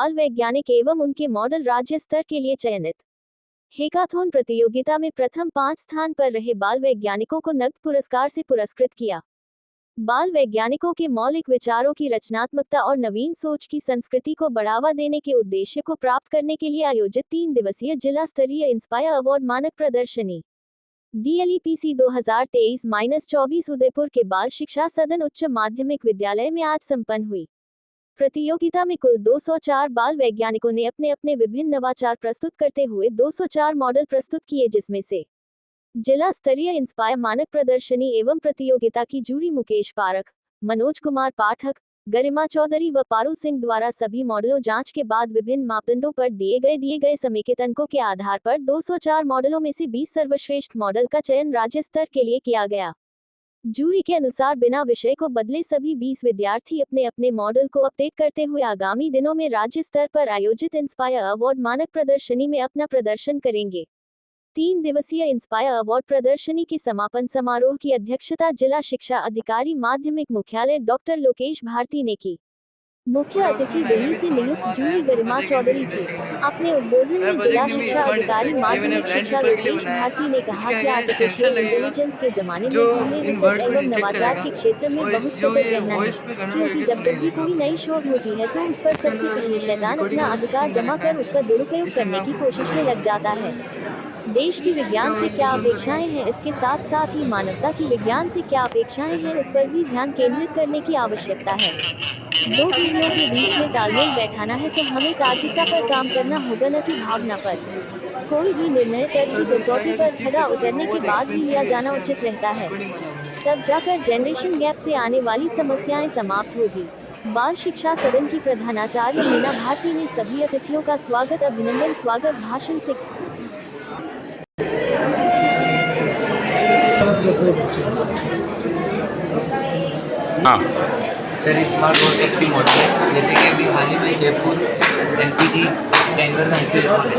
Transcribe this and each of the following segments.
बाल वैज्ञानिक एवं उनके मॉडल राज्य स्तर के लिए चयनित। हैकाथॉन प्रतियोगिता में प्रथम 5 स्थान पर रहे बाल वैज्ञानिकों को नकद पुरस्कार से पुरस्कृत किया। बाल वैज्ञानिकों के मौलिक विचारों की रचनात्मकता और नवीन सोच की संस्कृति को बढ़ावा देने के उद्देश्य को प्राप्त करने के लिए आयोजित 3 दिवसीय जिला स्तरीय इंस्पायर अवार्ड मानक प्रदर्शनी DLEPC 2023-24 उदयपुर के बाल शिक्षा सदन उच्च माध्यमिक विद्यालय में आज संपन्न हुई। प्रतियोगिता में कुल 204 बाल वैज्ञानिकों ने अपने अपने विभिन्न नवाचार प्रस्तुत करते हुए 204 मॉडल प्रस्तुत किए, जिसमें से जिला स्तरीय इंस्पायर मानक प्रदर्शनी एवं प्रतियोगिता की जूरी मुकेश पारख, मनोज कुमार पाठक, गरिमा चौधरी व पारुल सिंह द्वारा सभी मॉडलों जांच के बाद विभिन्न मापदंडों पर दिए गए समेकित अंकों के आधार पर 204 मॉडलों में से 20 सर्वश्रेष्ठ मॉडल का चयन राज्य स्तर के लिए किया गया। जूरी के अनुसार बिना विषय को बदले सभी 20 विद्यार्थी अपने अपने मॉडल को अपडेट करते हुए आगामी दिनों में राज्य स्तर पर आयोजित इंस्पायर अवार्ड मानक प्रदर्शनी में अपना प्रदर्शन करेंगे। 3 दिवसीय इंस्पायर अवार्ड प्रदर्शनी के समापन समारोह की अध्यक्षता जिला शिक्षा अधिकारी माध्यमिक मुख्यालय डॉक्टर लोकेश भारती ने की। मुख्य अतिथि दिल्ली से नियुक्त जूरी गरिमा चौधरी थी। अपने उद्बोधन में जिला शिक्षा अधिकारी माध्यमिक शिक्षा लोकेश भारती ने कहा कि आर्टिफिशियल इंटेलिजेंस के जमाने में हमें रिसर्च एवं नवाचार के क्षेत्र में बहुत सजग रहना है, क्योंकि जब भी कोई नई शोध होती है तो उस पर सबसे पहले शैतान अपना अधिकार जमा कर उसका दुरुपयोग करने की कोशिश में लग जाता है। देश की विज्ञान से क्या अपेक्षाएं हैं, इसके साथ साथ ही मानवता की विज्ञान से क्या अपेक्षाएं हैं, इस पर भी ध्यान केंद्रित करने की आवश्यकता है। 2 पीढ़ियों के बीच में तालमेल बैठाना है तो हमें तार्किकता पर काम करना होगा, न कि भावना पर। कोई भी निर्णय तर्क की कसौटी पर खरा उतरने के बाद ही लिया जाना उचित रहता है, तब जाकर जनरेशन गैप से आने वाली समस्याएं समाप्त होगी। बाल शिक्षा सदन की प्रधानाचार्य मीना भारती ने सभी अतिथियों का अभिनंदन स्वागत भाषण से हाँ sir, smart road safety model है। जैसे कि अभी हाल ही में जयपुर LPG टैंकर का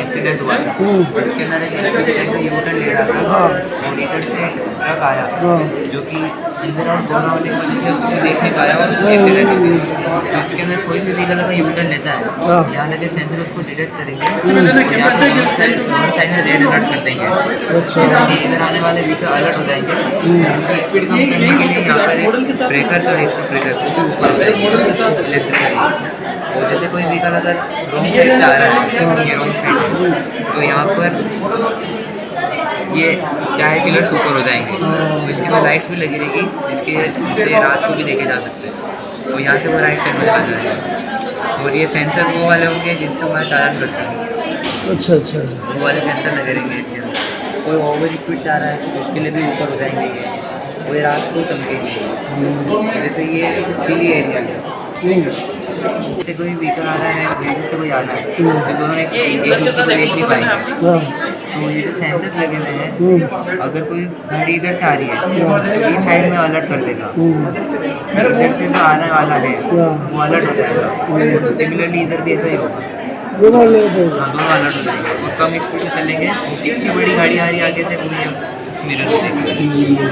एक्सीडेंट हुआ था। इसके अंदर एक LPG टैंकर यूटर्न ले रहा था और यूटर्न से ट्रक आया जो कि अंदर और कोरोना होने की वजह से उसने देख नहीं पाया और एक्सीडेंट हो गया। इसके अंदर कोई भी व्हीकल अगर यूटर्न लेता है, यहाँ लगे सेंसर उसको डिटेक्ट करेंगे और साइड में रेड अलर्ट कर देंगे। इधर आने वाले व्हीकल अलर्ट हो जाएंगे। उनकी स्पीड कम करने के लिए यहाँ पर एक ब्रेकर जो है, स्पीड ब्रेकर और जैसे कोई व्हीकल अगर रॉन्ग साइड से आ रहा है, रॉन्ग साइड, तो यहाँ पर ये टायर किलर्स ऊपर हो जाएंगे। तो इसके बाद लाइट्स भी लगी रहेगी जिससे रात को भी देखे जा सकते हैं। तो यहाँ से वो राइट साइड में आ जाएगा और ये सेंसर वो वाले होंगे जिनसे हमारा चालान करता है। अच्छा, वो वाले सेंसर लगे रहेंगे इसके अंदर। कोई ओवर स्पीड से आ रहा है तो उसके लिए भी ऊपर हो जाएंगे ये, वो रात को चमकेंगे। जैसे ये हिली एरिया है, जैसे कोई व्हीकल आ रहा है, ब्रिज से कोई आ रहा है, तो दोनों एक दूसरे को देख नहीं पाएंगे। तो ये जो सेंसर्स लगे हुए हैं, अगर कोई गाड़ी इधर से आ रही है तो इस साइड में अलर्ट कर देगा, इधर से जो आने वाला है वो अलर्ट हो जाएगा। सिमिलरली इधर भी ऐसा ही होगा, दोनों अलर्ट हो जाएंगे और कम स्पीड में चलेंगे। कितनी बड़ी गाड़ी आ रही है आगे से कोई मिरर में देखेगा।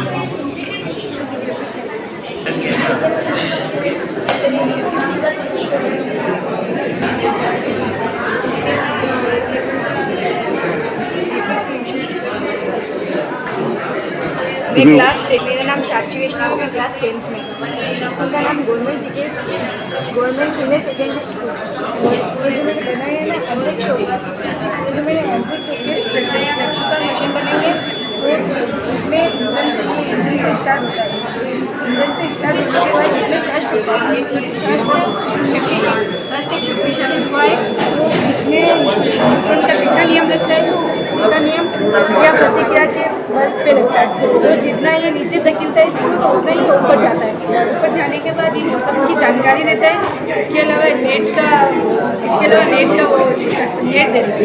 मैं क्लास 10, मेरा नाम साक्षी वैष्णव, मैं क्लास 10th में। स्कूल का नाम गवर्नमेंट सीनियर सेकेंडरी स्कूल। और जो मैंने बनाया है ना अंतरिक्ष होगा, जो मैंने अंतरिक्ष फ्लेक्सिबल मशीन बनाई है, तो इसमें इंजन से स्टार्ट होता है। इंजन से स्टार्ट होने के बाद इसमें फर्स्ट एक शक्तिशाली हुआ है। तो इसमें न्यूटन का दिशा नियम लगता है, तो दिशा नियम क्रिया प्रतिक्रिया के बल पे लगता है। तो जितना ये नीचे धकेलता है इसको, तो उतना ही ऊपर जाता है। ऊपर जाने के बाद ये मौसम की जानकारी देता है। इसके अलावा नेट का वो नेट देता है।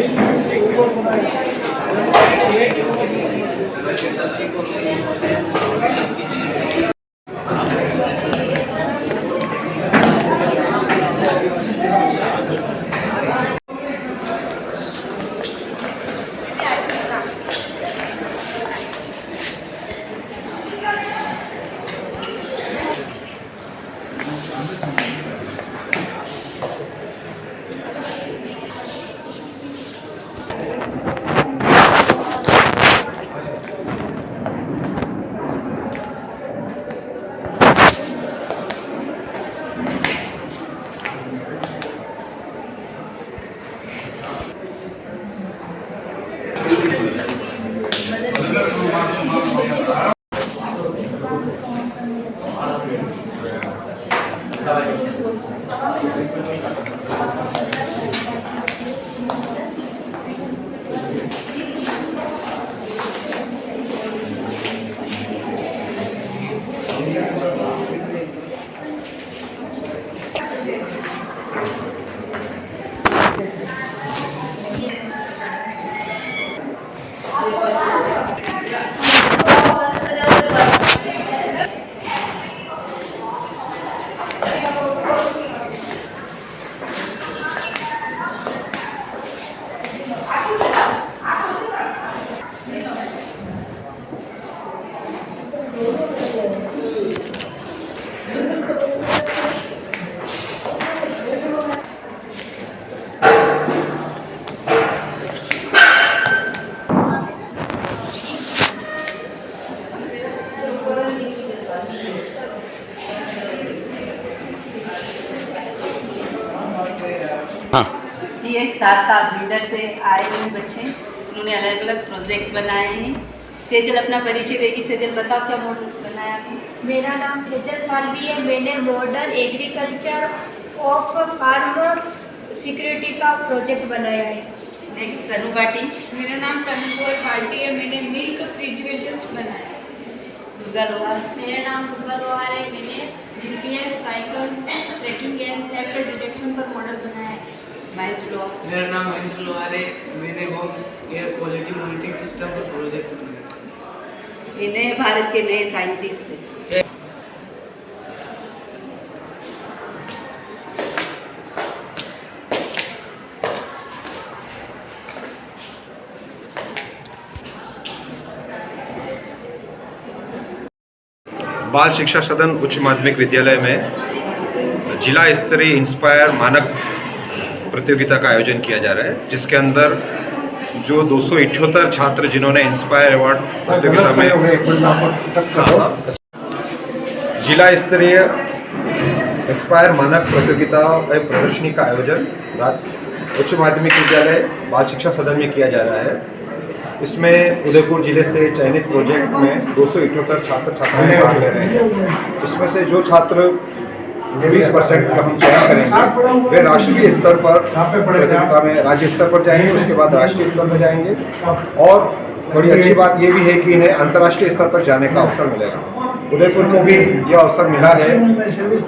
स्टार्टअप बिल्डर से आए हुए बच्चे, उन्होंने अलग अलग प्रोजेक्ट बनाए हैं। सेजल अपना परिचय देगी। सेजल बताओ क्या मॉडल बनाया आपने? मेरा नाम सेजल सालवी है। मैंने modern agriculture of farmer security का प्रोजेक्ट बनाया है। नेक्स्ट तनु पाटी। मेरा नाम तनुकुर पार्टी है। मैंने मिल्क ग्रेजुएशंस बनाया है। दुर्गा लोहार। मेरा नाम दुर्गा लोहार है। मैंने GPS cycle tracking and theft detection पर मॉडल बनाया है। महेंद्र लोहार। मेरा नाम महेंद्र लोहार है। मैंने home air quality monitoring system पर प्रोजेक्ट बनाया। ये नए भारत के नए साइंटिस्ट हैं। बाल शिक्षा सदन उच्च माध्यमिक विद्यालय में जिला स्तरीय इंस्पायर मानक प्रतियोगिता का आयोजन किया जा रहा है, जिसके अंदर जो 278 छात्र जिन्होंने इंस्पायर अवार्ड प्रतियोगिता में जिला स्तरीय इंस्पायर मानक प्रतियोगिता एवं प्रदर्शनी का आयोजन उच्च माध्यमिक विद्यालय बाल शिक्षा सदन में किया जा रहा है। इसमें उदयपुर जिले से चयनित प्रोजेक्ट में 278 छात्र छात्राएं भाग ले रहे हैं। इसमें से जो छात्र 20% का हम चयन करेंगे वे राष्ट्रीय स्तर पर प्रतियोगिता में राज्य स्तर पर जाएंगे, उसके बाद राष्ट्रीय स्तर पर जाएंगे। और बड़ी अच्छी बात ये भी है कि इन्हें अंतर्राष्ट्रीय स्तर तक जाने का अवसर मिलेगा। उदयपुर को भी यह अवसर मिला है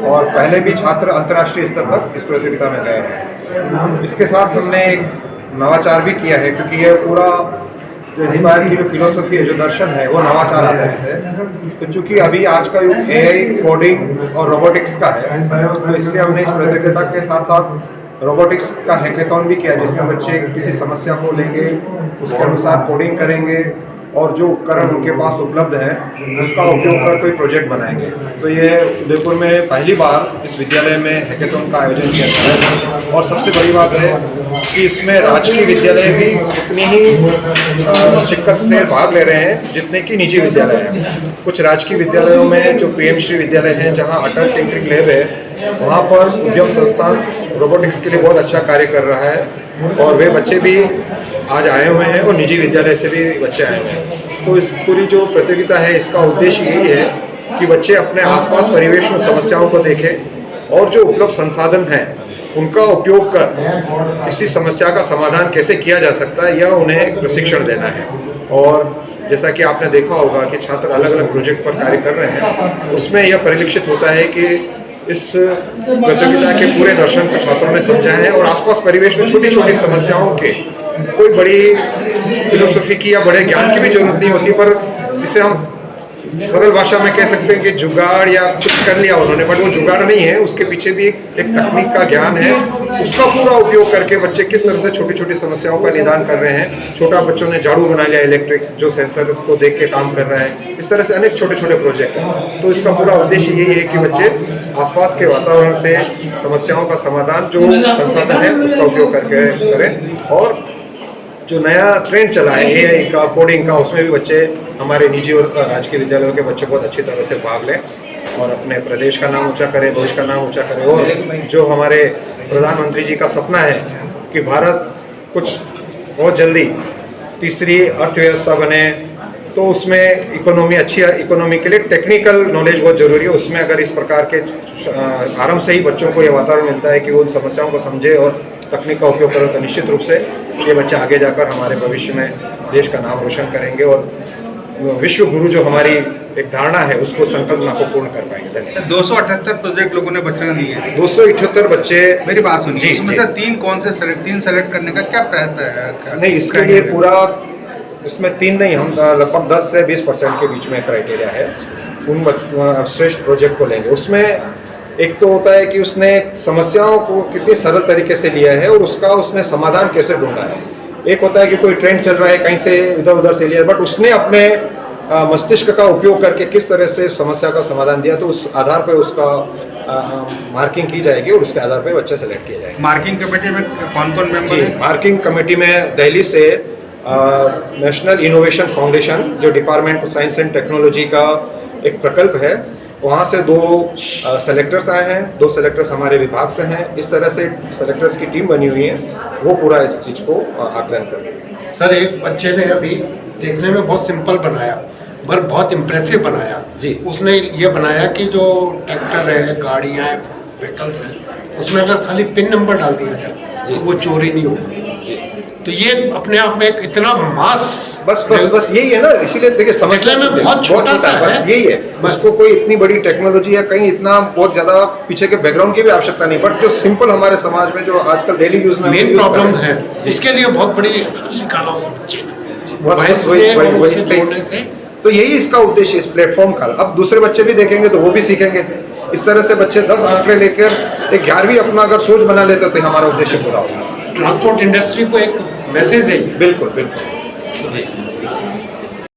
और पहले भी छात्र अंतर्राष्ट्रीय स्तर तक इस प्रतियोगिता में गए हैं। इसके साथ हमने एक नवाचार भी किया है, क्योंकि यह पूरा जो इंस्पायर की जो फिलोसफी है, जो दर्शन है, वो नवाचार आधारित है। तो चूंकि अभी आज का युग एआई, कोडिंग और रोबोटिक्स का है, तो इसलिए हमने इस प्रतियोगिता के साथ साथ रोबोटिक्स का हैकेथॉन भी किया, जिसमें बच्चे किसी समस्या को लेंगे, उसके अनुसार कोडिंग करेंगे और जो उपकरण उनके पास उपलब्ध है उसका उपयोग कर कोई प्रोजेक्ट बनाएंगे। तो ये उदयपुर में पहली बार इस विद्यालय में हैकेथॉन का आयोजन किया जा रहा है। और सबसे बड़ी बात है कि इसमें राजकीय विद्यालय भी उतनी ही शिक्कत से भाग ले रहे हैं जितने कि निजी विद्यालय हैं। कुछ राजकीय विद्यालयों में जो पीएम श्री विद्यालय हैं, जहाँ अटल टिंकरिंग लैब है, वहाँ पर उद्यम संस्थान रोबोटिक्स के लिए बहुत अच्छा कार्य कर रहा है और वे बच्चे भी आज आए हुए हैं और निजी विद्यालय से भी बच्चे आए हुए हैं। तो इस पूरी जो प्रतियोगिता है, इसका उद्देश्य यही है कि बच्चे अपने आसपास परिवेश में समस्याओं को देखें और जो उपलब्ध संसाधन हैं उनका उपयोग कर किसी समस्या का समाधान कैसे किया जा सकता है, यह उन्हें प्रशिक्षण देना है। और जैसा कि आपने देखा होगा कि छात्र अलग अलग प्रोजेक्ट पर कार्य कर रहे हैं, उसमें यह परिलक्षित होता है कि इस प्रतियोगिता के पूरे दर्शन को छात्रों ने समझा है और आसपास परिवेश में छोटी छोटी समस्याओं के कोई बड़ी फिलोसफी की या बड़े ज्ञान की भी जरूरत नहीं होती, पर इसे हम सरल भाषा में कह सकते हैं कि जुगाड़ या कुछ कर लिया उन्होंने, बट वो जुगाड़ नहीं है, उसके पीछे भी एक तकनीक का ज्ञान है। उसका पूरा उपयोग करके बच्चे किस तरह से छोटी छोटी समस्याओं का निदान कर रहे हैं। छोटा बच्चों ने झाड़ू बना लिया इलेक्ट्रिक, जो सेंसर को देख के काम कर रहा है। इस तरह से अनेक छोटे छोटे प्रोजेक्ट हैं। तो इसका पूरा उद्देश्य यही है कि बच्चे आसपास के वातावरण से समस्याओं का समाधान, जो संसाधन है, उसका उपयोग करके करें। और जो नया ट्रेंड चला है एआई का, कोडिंग का, उसमें भी बच्चे, हमारे निजी और राजकीय विद्यालयों के बच्चे बहुत अच्छी तरह से भाग लें और अपने प्रदेश का नाम ऊंचा करें, देश का नाम ऊंचा करें। और जो हमारे प्रधानमंत्री जी का सपना है कि भारत कुछ बहुत जल्दी तीसरी अर्थव्यवस्था बने, तो उसमें इकोनॉमी, अच्छी इकोनॉमी के लिए टेक्निकल नॉलेज बहुत ज़रूरी है। उसमें अगर इस प्रकार के आरंभ से ही बच्चों को ये वातावरण मिलता है कि वो उन समस्याओं को समझे और तकनीक का उपयोग करें, तो निश्चित रूप से ये बच्चे आगे जाकर हमारे भविष्य में देश का नाम रोशन करेंगे और विश्व गुरु जो हमारी एक धारणा है, उसको संकल्पना को पूर्ण कर पाएंगे। धन्यवाद। 278 प्रोजेक्ट लोगों ने बच्चों ने दिए हैं। 278 बच्चे। मेरी बात सुनिए, इसमें से तीन सेलेक्ट करने का क्या नहीं, इसके लिए पूरा, इसमें 3 नहीं, हम लगभग 10 से 20% के बीच में क्राइटेरिया है। उन श्रेष्ठ प्रोजेक्ट को लेंगे। उसमें एक तो होता है कि उसने समस्याओं को कितनी सरल तरीके से लिया है और उसका उसने समाधान कैसे ढूंढा है। एक होता है कि कोई ट्रेंड चल रहा है, कहीं से इधर उधर से लिया, बट उसने अपने मस्तिष्क का उपयोग करके किस तरह से समस्या का समाधान दिया, तो उस आधार पर उसका मार्किंग की जाएगी और उसके आधार पर बच्चे सेलेक्ट किए जाएंगे। मार्किंग कमेटी में कौन कौन मेंबर है? मार्किंग कमेटी में दिल्ली से नेशनल इनोवेशन फाउंडेशन, जो department of science and technology का एक प्रकल्प है, वहाँ से 2 सेलेक्टर्स आए हैं, 2 सेलेक्टर्स हमारे विभाग से हैं। इस तरह से सेलेक्टर्स की टीम बनी हुई है, वो पूरा इस चीज़ को आकलन कर रही है। सर एक बच्चे ने अभी देखने में बहुत सिंपल बनाया पर बहुत इम्प्रेसिव बनाया जी। उसने ये बनाया कि जो ट्रैक्टर है, गाड़ियाँ हैं, व्हीकल्स हैं, उसमें अगर खाली पिन नंबर डाल दिया जाए तो वो चोरी नहीं होगी। तो ये अपने आप में एक इतना मास बस यही है ना, इसीलिए देखिए समझने में बहुत छोटा सा है, बस यही है। इसको कोई इतनी बड़ी टेक्नोलॉजी या कहीं इतना बहुत ज्यादा पीछे के बैकग्राउंड की भी आवश्यकता नहीं, बट जो सिंपल हमारे समाज में जो आजकल डेली यूज में मेन प्रॉब्लम है इसके लिए बहुत बड़ी निकाला बच्चे जोड़ने से। तो यही इसका उद्देश्य इस प्लेटफॉर्म का। अब दूसरे बच्चे भी देखेंगे तो वो भी सीखेंगे। इस तरह से बच्चे 10 आंकड़े लेकर एक 11वीं अपना अगर सोच बना लेते तो हमारा उद्देश्य पूरा होगा। ट्रांसपोर्ट इंडस्ट्री को एक मैसेज है। बिल्कुल बिल्कुल जी।